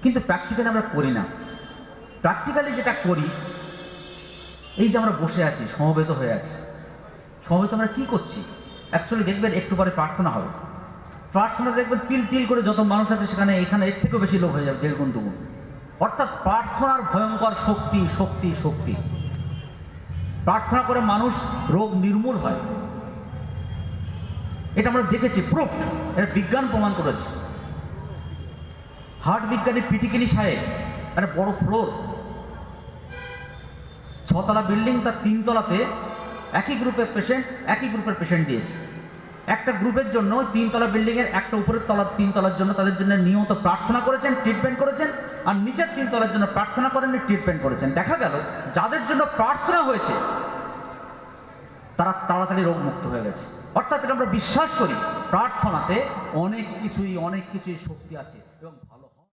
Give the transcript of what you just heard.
কিন্তু প্র্যাকটিক্যালি আমরা করি না। প্র্যাকটিক্যালি যেটা করি, এই যে আমরা বসে আছি, সমবেত হয়ে আছি, সমবেত আমরা কি করছি? অ্যাকচুয়ালি দেখবেন একটু পরে প্রার্থনা হবে, প্রার্থনা দেখবেন তিল তিল করে যত মানুষ আছে সেখানে, এখানে এর থেকেও বেশি লোক হয়ে যাবে, 1.5 গুণ 2 গুণ। অর্থাৎ প্রার্থনার ভয়ঙ্কর শক্তি শক্তি শক্তি। প্রার্থনা করে মানুষ রোগ নির্মূল হয়, এটা আমরা দেখেছি, প্রুফ, এটা বিজ্ঞান প্রমাণ করেছে। হার্ট বিজ্ঞানী পিটিকিনি সাহেব, একটা বড় ফ্লোর, 6 তলা বিল্ডিং, তার 3 তলাতে একই গ্রুপের পেশেন্ট দিয়েছে। একটা গ্রুপের জন্য 3 তলা বিল্ডিং এর একটা উপরের তলা 3 তলার জন্য তাদের জন্য নিয়মিত প্রার্থনা করেছেন, ট্রিটমেন্ট করেছেন, আর নিচের 3 তলার জন্য প্রার্থনা করেননি, ট্রিটমেন্ট করেছেন। দেখা গেল যাদের জন্য প্রার্থনা হয়েছে তারা তাড়াতাড়ি রোগ মুক্ত হয়ে গেছে। অর্থাৎ আমরা বিশ্বাস করি প্রার্থনাতে অনেক কিছুই শক্তি আছে এবং